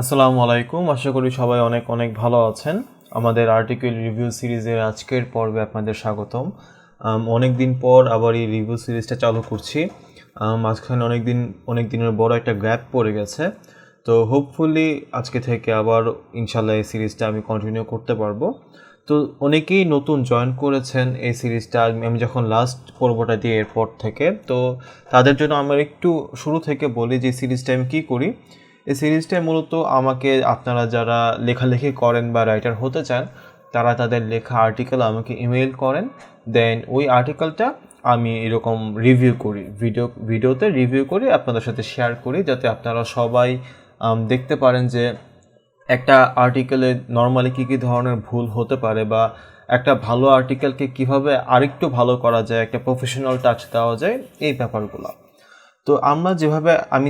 আসসালামু আলাইকুম। আশা করি সবাই অনেক অনেক ভালো আছেন। আমাদের আর্টিকেল রিভিউ সিরিজের আজকের পর্বে আপনাদের স্বাগতম। অনেক দিন পর আবার এই রিভিউ সিরিজটা চালু করছি। মাঝখানে অনেক দিনের বড় একটা গ্যাপ পড়ে গেছে। তো হোপফুলি আজকে থেকে আবার ইনশাল্লাহ এই সিরিজটা আমি কন্টিনিউ করতে পারবো। তো অনেকেই নতুন জয়েন করেছেন এই সিরিজটা আমি যখন লাস্ট পর্বটা দিই এরপর থেকে। তো তাদের জন্য আমার একটু শুরু থেকে বলি যে সিরিজটা আমি কী করি। এই সিরিজটায় মূলত আমাকে আপনারা যারা লেখালেখি করেন বা রাইটার হতে চান তারা তাদের লেখা আর্টিকেল আমাকে ইমেল করেন, দেন ওই আর্টিকেলটা আমি এরকম রিভিউ করি, ভিডিওতে রিভিউ করি, আপনাদের সাথে শেয়ার করি, যাতে আপনারা সবাই দেখতে পারেন যে একটা আর্টিকেলে নর্মালি কী কী ধরনের ভুল হতে পারে বা একটা ভালো আর্টিকেলকে কিভাবে আরেকটু ভালো করা যায়, একটা প্রফেশনাল টাচ দেওয়া যায়, এই ব্যাপারগুলো। তো আমি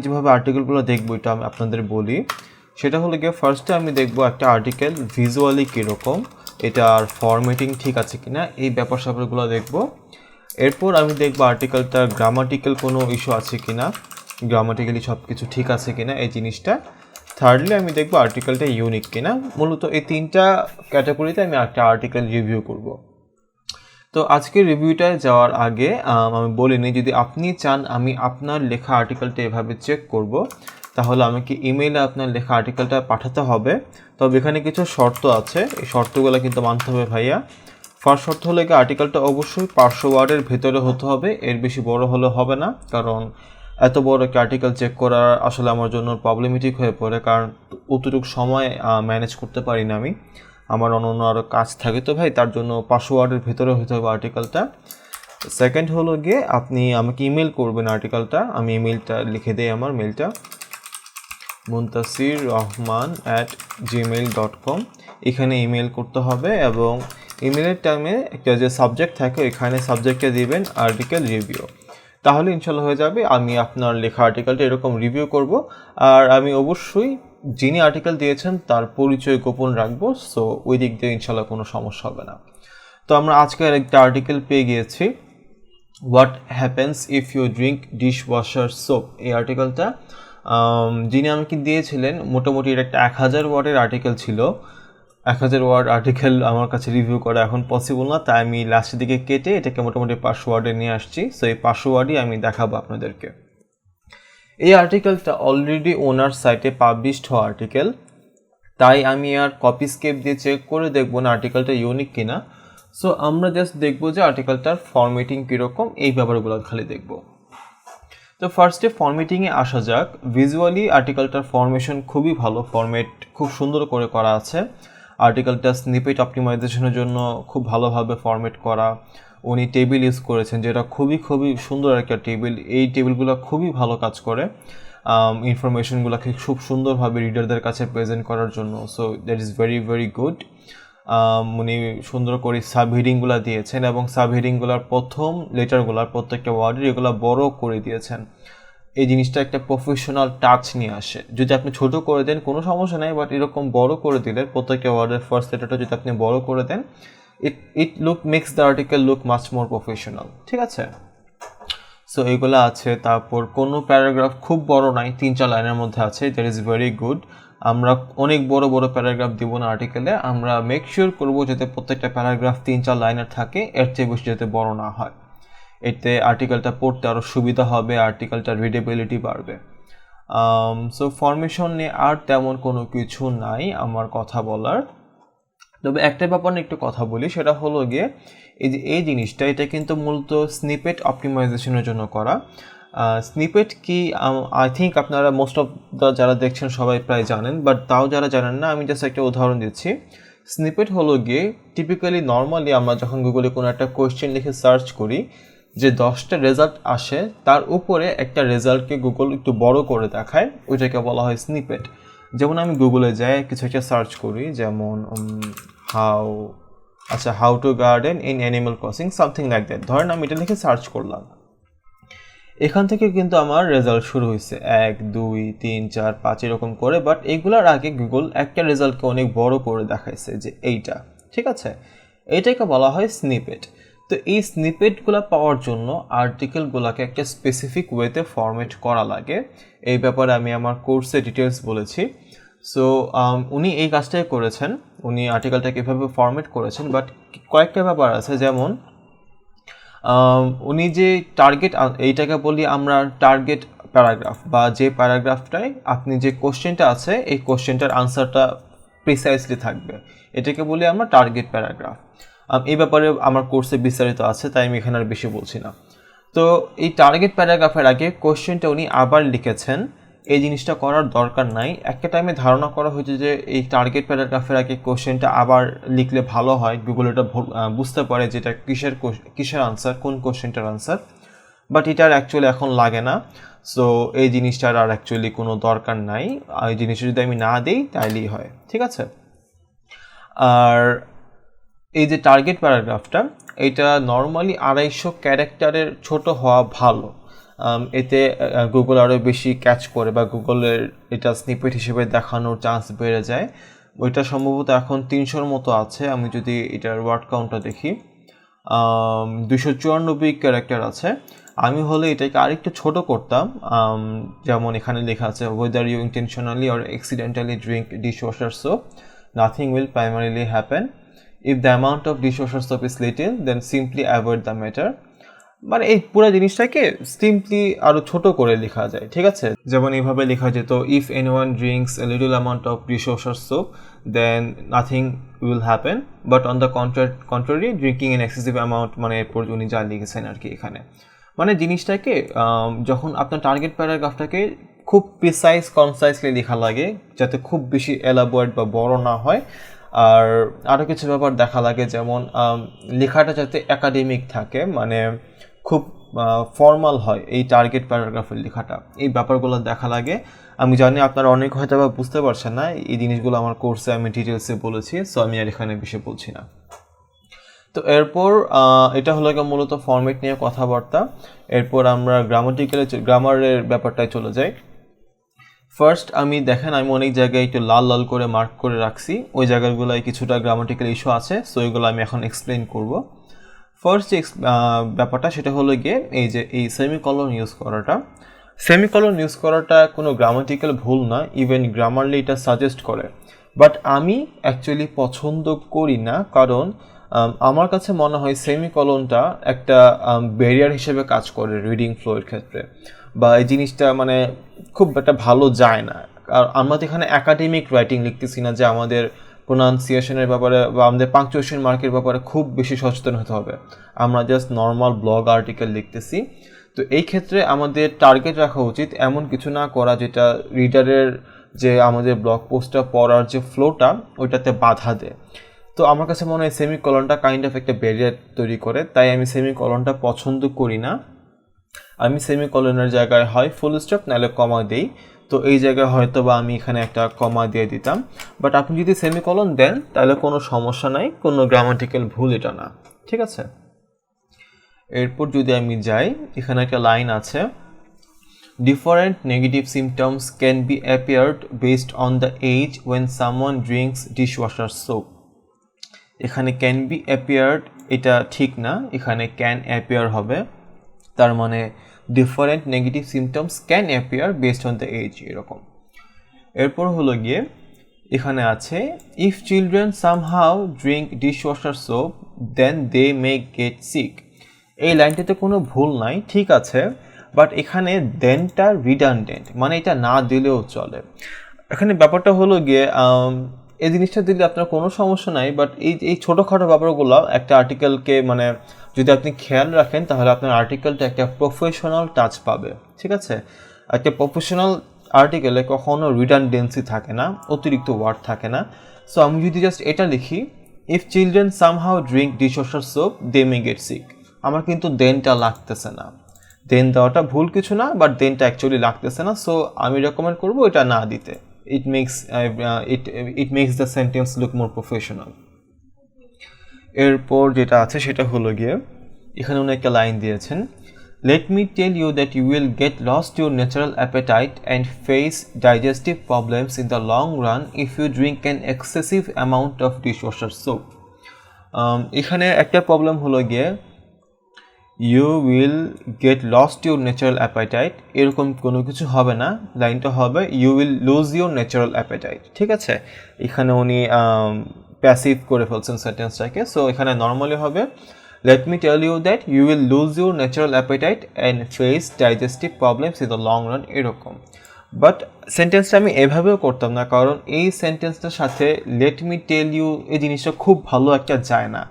যেভাবে আর্টিকেলগুলো দেখবো এটা আমি আপনাদের বলি। সেটা হলো গিয়ে ফার্স্টে আমি দেখবো একটা আর্টিকেল ভিজুয়ালি কীরকম, এটার ফরম্যাটিং ঠিক আছে কিনা, এই ব্যাপার স্যাপারগুলো দেখবো। এরপর আমি দেখবো আর্টিকেলটার গ্রামাটিক্যাল কোনো ইস্যু আছে কিনা, গ্রামাটিক্যালি সব কিছু ঠিক আছে কিনা এই জিনিসটা। থার্ডলি আমি দেখবো আর্টিকেলটা ইউনিক কিনা। মূলত এই তিনটা ক্যাটাগরিতে আমি একটা আর্টিকেল রিভিউ করব। তো আজকের রিভিউটায় যাওয়ার আগে আমি বলিনি, যদি আপনি চান আমি আপনার লেখা আর্টিকেলটা এভাবে চেক করব, তাহলে আমাকে ইমেইলে আপনার লেখা আর্টিকেলটা পাঠাতে হবে। তবে এখানে কিছু শর্ত আছে, এই শর্তগুলো কিন্তু মানতে হবে ভাইয়া। ফার্স্ট শর্ত হলো কি, আর্টিকেলটা অবশ্যই 500 ওয়ার্ডের ভেতরে হতে হবে, এর বেশি বড় হলে হবে না, কারণ এত বড় একটা আর্টিকেল চেক করা আসলে আমার জন্য প্রবলেমেটিক হয়ে পড়ে, কারণ অতটুকু সময় ম্যানেজ করতে পারি না আমি, আমার অন্য আরও কাজ থাকে। তো ভাই তার জন্য 500 ওয়ার্ডের ভেতরে হতে হবে আর্টিকেলটা। সেকেন্ড হলো গিয়ে আপনি আমাকে ইমেল করবেন আর্টিকেলটা, আমি ইমেলটা লিখে দিই, আমার মেলটা muntaseerrahman@gmail.com, এখানে ইমেল করতে হবে এবং ইমেলের টাইমে একটা যে সাবজেক্ট থাকে এখানে সাবজেক্টে দিবেন আর্টিকেল রিভিউ, তাহলে ইনশাল্লাহ হয়ে যাবে। আমি আপনার লেখা আর্টিকেলটা এরকম রিভিউ করব, আর আমি অবশ্যই যিনি আর্টিকেল দিয়েছেন তার পরিচয় গোপন রাখবো, সো ওই দিক দিয়ে ইনশাল্লাহ কোনো সমস্যা হবে না। তো আমরা আজকের একটা আর্টিকেল পেয়ে গিয়েছি, what happens if you drink dishwasher soap. এই আর্টিকেলটা যিনি আমাকে দিয়েছিলেন, মোটামুটি এটা একটা 1000 ওয়ার্ডের আর্টিকেল ছিল। 1000 ওয়ার্ড আর্টিকেল আমার কাছে রিভিউ করা এখন পসিবল না, তাই আমি লাস্টের দিকে কেটে এটাকে মোটামুটি 500 ওয়ার্ডে নিয়ে আসছি। সো এই 500 ওয়ার্ডই আমি দেখাবো আপনাদেরকে। এই আর্টিকেলটা অলরেডি ওনার সাইটে পাবলিশড হওয়া আর্টিকেল, তাই আমি আর কপি স্কেপ দিয়ে চেক করে দেখবো না আর্টিকেলটা ইউনিক কিনা। সো আমরা জাস্ট দেখবো যে আর্টিকেলটার ফরম্যাটিং কীরকম, এই ব্যাপারগুলো খালি দেখবো। তো ফার্স্টে ফরম্যাটিংয়ে আসা যাক। ভিজুয়ালি আর্টিকেলটার ফরমেশন খুবই ভালো, ফরম্যাট খুব সুন্দর করে করা আছে। আর্টিকেলটা স্নিপেট অপটিমাইজেশনের জন্য খুব ভালোভাবে ফরম্যাট করা। উনি টেবিল ইউজ করেছেন, যেটা খুবই খুবই সুন্দর একটা টেবিল। এই টেবিলগুলো খুবই ভালো কাজ করে ইনফরমেশনগুলোকে খুব সুন্দরভাবে রিডারদের কাছে প্রেজেন্ট করার জন্য। So that is very very good. উনি সুন্দর করে সাব হেডিংগুলো দিয়েছেন এবং সাব হেডিংগুলোর প্রথম লেটারগুলোর প্রত্যেকটা ওয়ার্ডের এগুলো বড় করে দিয়েছেন। এই জিনিসটা একটা প্রফেশনাল টাচ নিয়ে আসে। যদি আপনি ছোট করে দেন কোনো সমস্যা নেই, বাট এরকম বড় করে দিলে প্রত্যেকটা ওয়ার্ডের ফার্স্ট লেটারটা যদি আপনি বড় করে দেন, it makes the article look much more professional. ঠিক আছে, সো এগুলো আছে। তারপর কোনো প্যারাগ্রাফ খুব বড় নাই, 3-4 লাইনের মধ্যে আছে, দ্যাট ইজ ভেরি গুড। আমরা অনেক বড় বড় প্যারাগ্রাফ দিব না আর্টিকেলে, আমরা মেক শিওর করবো যাতে প্রত্যেকটা প্যারাগ্রাফ 3-4 লাইনের থাকে, এর চেয়ে বেশি যাতে বড় না হয়। এতে আর্টিকেলটা পড়তে আরও সুবিধা হবে, আর্টিকেলটার রিডেবিলিটি বাড়বে। সো ফরমেশন নিয়ে আর তেমন কোনো কিছু নাই আমার কথা বলার। তবে একটা ব্যাপার নিয়ে একটু কথা বলি, সেটা হলো গিয়ে এই জিনিসটা, এটা কিন্তু মূলত স্নিপেট অপটিমাইজেশনের জন্য করা। স্নিপেট কি, আই থিঙ্ক আপনারা মোস্ট অফ দ্য যারা দেখছেন সবাই প্রায় জানেন, বাট তাও যারা জানেন না আমি জাস্ট একটা উদাহরণ দিচ্ছি। স্নিপেট হলো গিয়ে টিপিক্যালি নর্মালি আমরা যখন গুগলে কোনো একটা কোয়েশ্চেন লিখে সার্চ করি, যে 10টা রেজাল্ট আসে তার উপরে একটা রেজাল্টকে গুগল একটু বড় করে দেখায়, ওইটাকে বলা হয় স্নিপেট। যেমন আমি গুগলে যাই কিছু একটা সার্চ করি, যেমন how to garden in animal crossing, something like that. ধরেন আমি এটা লিখে সার্চ করলাম, এখান থেকে কিন্তু আমার রেজাল্ট শুরু হয়েছে 1, 2, 3, 4, 5 এরকম করে, বাট এইগুলোর আগে গুগল একটা রেজাল্টকে অনেক বড় করে দেখাইছে যে এইটা। ঠিক আছে, এইটাকে বলা হয় স্নিপেট। তো এই স্নিপেটগুলো পাওয়ার জন্য আর্টিকেলগুলোকে একটা স্পেসিফিক ওয়েতে ফরম্যাট করা লাগে। এই ব্যাপারে আমি আমার কোর্সে ডিটেলস বলেছি। সো উনি এই কাজটাই করেছেন, উনি আর্টিকেলটাকে এভাবে ফরম্যাট করেছেন, বাট কয়েকটা ব্যাপার আছে, যেমন উনি যে টার্গেট, এইটাকে বলি আমরা টার্গেট প্যারাগ্রাফ, বা যে প্যারাগ্রাফটায় আপনি যে কোশ্চেনটা আছে এই কোশ্চেনটার আনসারটা প্রিসাইসলি থাকবে, এটাকে বলি আমরা টার্গেট প্যারাগ্রাফ। এই ব্যাপারে আমার কোর্সে বিস্তারিত আছে, তাই আমি এখানে আর বেশি বলছি না। তো এই টার্গেট প্যারাগ্রাফের আগে কোশ্চেনটা উনি আবার লিখেছেন, এই জিনিসটা করার দরকার নাই। একটা টাইমে ধারণা করা হয়েছে যে এই টার্গেট প্যারাগ্রাফের আগে কোশ্চেনটা আবার লিখলে ভালো হয়, গুগল এটা বুঝতে পারে যেটা কিসের আনসার, কোন কোশ্চেনটার আনসার, বাট এটার অ্যাকচুয়ালি এখন লাগে না। সো এই জিনিসটার আর অ্যাকচুয়ালি কোনো দরকার নাই, এই জিনিসটা যদি আমি না দিই তাইলেই হয়, ঠিক আছে। আর এই যে টার্গেট প্যারাগ্রাফটা, এটা নর্মালি 250 ক্যারেক্টারের ছোট হওয়া ভালো, এতে গুগল আরও বেশি ক্যাচ করে, বা গুগলের এটা স্নিপেট হিসেবে দেখানোর চান্স বেড়ে যায়। ওইটা সম্ভবত এখন 300-র মতো আছে, আমি যদি এটার ওয়ার্ড কাউন্টটা দেখি 294 ক্যারেক্টার আছে। আমি হলে এটাকে আরেকটু ছোট করতাম, যেমন এখানে লেখা আছে whether you intentionally or accidentally drink dishwasher soap, nothing will primarily happen. If the amount of dishwasher soap is little, then simply avoid the matter. মানে এই পুরো জিনিসটাকে সিম্পলি আরো ছোট করে লেখা যায়, ঠিক আছে। যেমন এইভাবে লেখা যেত if anyone drinks a little amount of dishwasher soap, then nothing will happen, but on the contrary drinking an excessive amount, মানে এরপর উনি যা লিখেছেন আর কি এখানে, মানে জিনিসটাকে যখন আপনার টার্গেট প্যারাগ্রাফটাকে খুব প্রিসাইজ কনসাইজলি লেখা লাগে, যাতে খুব বেশি এলাবোরেট বা বড় না হয়। আর আরও কিছু ব্যাপার দেখা লাগে, যেমন লেখাটা যাতে একাডেমিক থাকে, মানে খুব ফর্মাল হয় এই টার্গেট প্যারাগ্রাফের লেখাটা, এই ব্যাপারগুলো দেখা লাগে। আমি জানি আপনারা অনেক হয়তো বা বুঝতে পারছেন না, এই জিনিসগুলো আমার কোর্সে আমি ডিটেলসে বলেছি, সো আমি আর এখানে বেশি বলছি না। তো এরপর এটা হলো মূলত ফরম্যাট নিয়ে কথাবার্তা। এরপর আমরা গ্রামারের ব্যাপারটায় চলে যাই। ফার্স্ট আমি অনেক জায়গায় একটু লাল লাল করে মার্ক করে রাখছি, ওই জায়গাগুলোয় কিছুটা গ্রামাটিক্যাল ইস্যু আছে, সো এগুলো আমি এখন এক্সপ্লেন করব। ফার্স্ট যে ব্যাপারটা সেটা হলো গিয়ে এই সেমিকলন ইউজ করাটা কোনো গ্রামাটিক্যাল ভুল না, ইভেন গ্রামারলি এটা সাজেস্ট করে, বাট আমি অ্যাকচুয়ালি পছন্দ করি না, কারণ আমার কাছে মনে হয় সেমিকলনটা একটা ব্যারিয়ার হিসেবে কাজ করে রিডিং ফ্লোয়ের ক্ষেত্রে, বা এই জিনিসটা মানে খুব একটা ভালো যায় না। আর আমরা তো এখানে একাডেমিক রাইটিং লিখতেছি না যে আমাদের প্রোনাউন্সিয়েশনের ব্যাপারে বা আমাদের পাংচুয়েশন মার্কের ব্যাপারে খুব বেশি সচেতন হতে হবে, আমরা জাস্ট নর্মাল ব্লগ আর্টিকেল লিখতেছি। তো এই ক্ষেত্রে আমাদের টার্গেট রাখা উচিত এমন কিছু না করা যেটা রিডারের যে আমাদের ব্লগ পোস্টটা পড়ার যে ফ্লোটা ওইটাতে বাধা দেয়। তো আমার কাছে মনে হয় সেমিকলনটা কাইন্ড অফ একটা ব্যারিয়ার তৈরি করে, তাই আমি সেমিকলনটা পছন্দ করি না। আমি সেমিকলনের জায়গায় হয় ফুল স্টপ নাহলে কমা দিই, তো এই জায়গায় হয়তো বা আমি এখানে একটা কমা দিয়ে দিতাম, বাট আপনি যদি সেমিকলন দেন তাহলে কোনো সমস্যা নাই, কোনো গ্রামাটিক্যাল ভুল এটা না, ঠিক আছে। এরপর যদি আমি যাই, এখানে একটা লাইন আছে, different negative symptoms can be appeared based on the age when someone drinks dishwasher soap. এখানে ক্যান বি অ্যাপিয়ার্ড এটা ঠিক না, এখানে ক্যান অ্যাপিয়ার হবে, তার মানে different negative symptoms can appear based on the age, এরকম। এরপর হলো গিয়ে এখানে আছে if children somehow drink dishwasher soap then they may get sick. এই লাইনটাতে কোনো ভুল নাই, ঠিক আছে, বাট এখানে দেনটা রিডান্ডেন্ট, মানে এটা না দিলেও চলে। এখানে ব্যাপারটা হলো গিয়ে এই জিনিসটা দিলে আপনার কোনো সমস্যা নাই, বাট এই ছোটোখাটো ব্যাপারগুলো একটা আর্টিকেলকে মানে যদি আপনি খেয়াল রাখেন তাহলে আপনার আর্টিকেলটা একটা প্রফেশনাল টাচ পাবে, ঠিক আছে। একটা প্রফেশনাল আর্টিকেলে কখনো রিডান্ডেন্সি থাকে না, অতিরিক্ত ওয়ার্ড থাকে না। সো আমি যদি জাস্ট এটা লিখি if children somehow drink dishwasher soap they may get sick, আমার কিন্তু দেনটা লাগতেছে না, দেন দেওয়াটা ভুল কিছু না, বাট দেনটা অ্যাকচুয়ালি লাগতেছে না, সো আমি রেকমেন্ড করবো এটা না দিতে। it makes the sentence look more professional. এরপর যেটা আছে সেটা হলো গিয়ে এখানে উনি একটা লাইন দিয়েছেন, let me tell you that you will get lost your natural appetite and face digestive problems in the long run if you drink an excessive amount of dishwasher soap. এখানে একটা প্রবলেম হলো গিয়ে you will get lost your natural appetite, এরকম কোনো কিছু হবে না, লাইনটা হবে you will lose your natural appetite. ঠিক আছে, এখানে উনি প্যাসিভ করে ফেলছেন সেন্টেন্সটাকে। সো এখানে নর্মালি হবে let me tell you that you will lose your natural appetite and face digestive problems in the long run, এরকম। বাট সেন্টেন্সটা আমি এভাবেও করতাম না, কারণ এই সেন্টেন্সটার সাথে let me tell you এই জিনিসটা খুব ভালো একটা যায় না।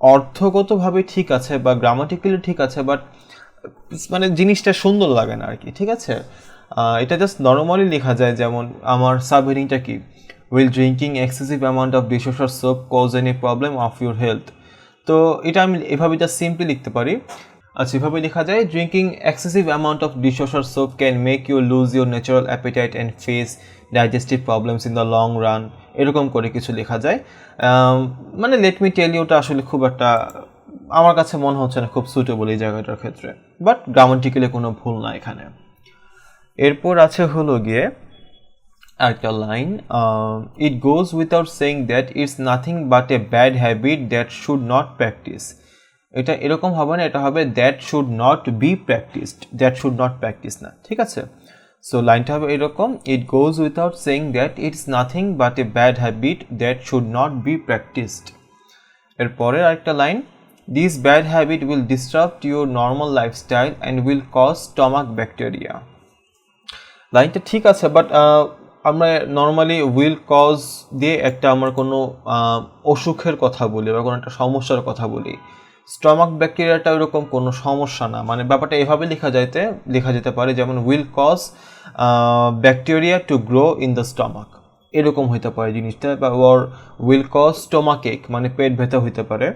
অর্থগতভাবে ঠিক আছে বা গ্রামাটিক্যালি ঠিক আছে, বাট মানে জিনিসটা সুন্দর লাগে না আর কি। ঠিক আছে, এটা জাস্ট নর্মালি লেখা যায়, যেমন আমার সাবহেডিংটা কি, will drinking excessive amount of dishwasher soap cause any problem of your health। তো এটা আমি এভাবে জাস্ট সিম্পলি লিখতে পারি। আচ্ছা, এভাবে লেখা যায় drinking excessive amount of dishwasher soap can make you lose your natural appetite and face digestive problems in the long run, এরকম করে কিছু লেখা যায়। মানে লেট মি টেল ইউটা আসলে খুব একটা আমার কাছে মনে হচ্ছে না খুব সুটেবল এই জায়গাটার ক্ষেত্রে, বাট গ্রামাটিক্যালি কোনো ভুল না এখানে। এরপর আছে হলো গিয়ে একটা লাইন, it goes without saying that it's nothing but a bad habit that should not practise. এটা এরকম হবে না, এটা হবে that should not be practised, that should not practise না। ঠিক আছে, সো লাইনটা হবে এরকম, it goes without saying that it's nothing but a bad habit that should not be practised. এরপরে আরেকটা লাইন, this bad habit will disturb your normal lifestyle and will cause stomach bacteria. লাইনটা ঠিক আছে, বাট আমরা নর্মালি উইল কজ দিয়ে একটা আমার কোনো অসুখের কথা বলি বা কোনো একটা সমস্যার কথা বলি, স্টমাক ব্যাকটেরিয়াটা ওইরকম কোনো সমস্যা না। মানে ব্যাপারটা এভাবে লেখা যেতে পারে, যেমন will cause bacteria to grow in the stomach, এরকম হইতে পারে জিনিসটা। বা ওর উইল কজ স্টোমাক এক, মানে পেট ব্যথা হইতে পারে,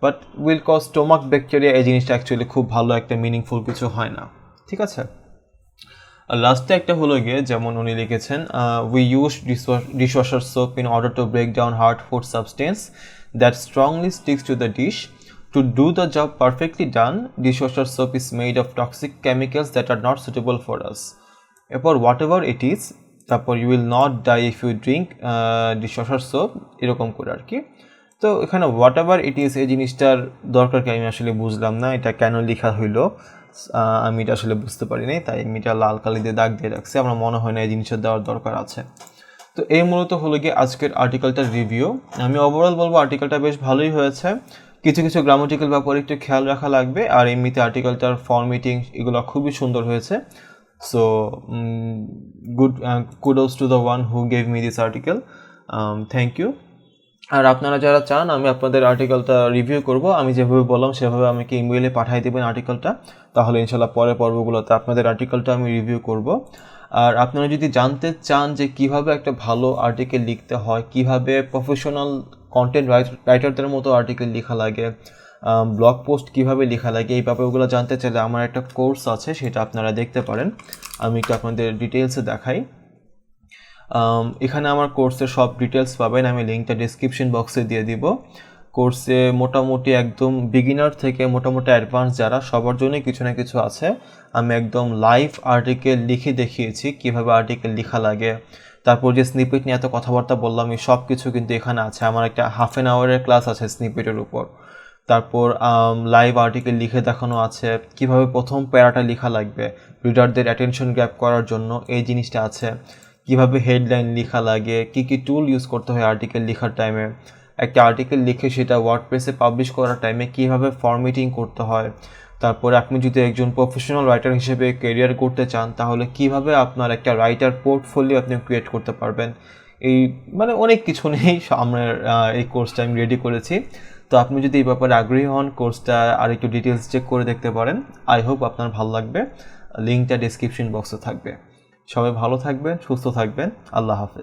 but will cause stomach bacteria এই জিনিসটা অ্যাকচুয়ালি খুব ভালো একটা মিনিংফুল কিছু হয় না। ঠিক আছে, আর লাস্টে একটা হলো গিয়ে যেমন উনি লিখেছেন, we use dishwasher soap in order to break down hard food substance that strongly sticks to the dish. To do the job perfectly done, dishwasher soap is made of toxic chemicals that are not suitable for us. এরপর whatever it is, তারপর you will not die if you drink dishwasher soap, এরকম করে আর কি। তো এখানে whatever it is এই জিনিসটার দরকার কি আমি আসলে বুঝলাম না, এটা কেন লেখা হইলো আমি এটা আসলে বুঝতে পারি নাই, তাই আমি এটা লাল কালি দিয়ে দাগ দিয়ে রাখছি, আমার মনে হয় না এই জিনিসটা দেওয়ার দরকার আছে। তো এই মূলত হলো গিয়ে আজকের আর্টিকেলটার রিভিউ। আমি ওভারঅল বলবো আর্টিকেলটা বেশ ভালোই হয়েছে, কিছু কিছু গ্রামাটিক্যাল ব্যাপারে একটু খেয়াল রাখা লাগবে, আর এমনিতে আর্টিকেলটার ফরম্যাটিং এগুলো খুবই সুন্দর হয়েছে। So good kudos to the one who gave me this article, thank you. আর আপনারা যারা চান আমি আপনাদের আর্টিকেলটা রিভিউ করব, আমি যেভাবে বললাম সেভাবে আমাকে ইমেইলে পাঠিয়ে দেবেন আর্টিকেলটা, তাহলে ইনশাল্লাহ পরের পর্বগুলোতে আপনাদের আর্টিকেলটা আমি রিভিউ করব। আর আপনারা যদি জানতে চান যে কিভাবে একটা ভালো আর্টিকেল লিখতে হয়, কিভাবে প্রফেশনাল কন্টেন্ট রাইটারদের মতো আর্টিকেল লেখা লাগে, ব্লগ পোস্ট কিভাবে লেখা লাগে, এই ব্যাপারগুলো জানতে চাইলে আমার একটা কোর্স আছে, সেটা আপনারা দেখতে পারেন। আমি একটু আপনাদের ডিটেলসে দেখাই। এখানে আমার কোর্সের সব ডিটেলস পাবেন, আমি লিঙ্কটা ডিসক্রিপশন বক্সে দিয়ে দিব। কোর্সে মোটামুটি একদম বিগিনার থেকে মোটামুটি অ্যাডভান্স যারা সবার জন্যই কিছু না কিছু আছে। আমি একদম লাইভ আর্টিকেল লিখে দেখিয়েছি কিভাবে আর্টিকেল লেখা লাগে, তারপর যে স্নিপেট নিয়ে এত কথাবার্তা বললাম এই সব কিছু কিন্তু এখানে আছে। আমার একটা হাফ অ্যান আওয়ারের ক্লাস আছে স্নিপেটের উপর। তারপর লাইভ আর্টিকেল লিখে দেখানো আছে কিভাবে প্রথম প্যারাটা লেখা লাগবে রিডারদের অ্যাটেনশন গ্র্যাব করার জন্য, এই জিনিসটা আছে। কিভাবে হেডলাইন লেখা লাগে, কি কি টুল ইউজ করতে হয় আর্টিকেল লেখার টাইমে, একটা আর্টিকেল লিখে সেটা ওয়ার্ডপ্রেসে পাবলিশ করার টাইমে কিভাবে ফরম্যাটিং করতে হয়। তারপরে আপনি যদি একজন প্রফেশনাল রাইটার হিসেবে ক্যারিয়ার করতে চান তাহলে কিভাবে আপনার একটা রাইটার পোর্টফোলিও আপনি ক্রিয়েট করতে পারবেন, এই মানে অনেক কিছু নেই আমরা এই কোর্সটা আমি রেডি করেছি। তো আপনি যদি এই ব্যাপারে আগ্রহী হন কোর্সটা আর একটু ডিটেলস চেক করে দেখতে পারেন। আই হোপ আপনার ভালো লাগবে, লিঙ্কটা ডিসক্রিপশন বক্সে থাকবে। সবাই ভালো থাকবেন, সুস্থ থাকবেন, আল্লাহ হাফেজ।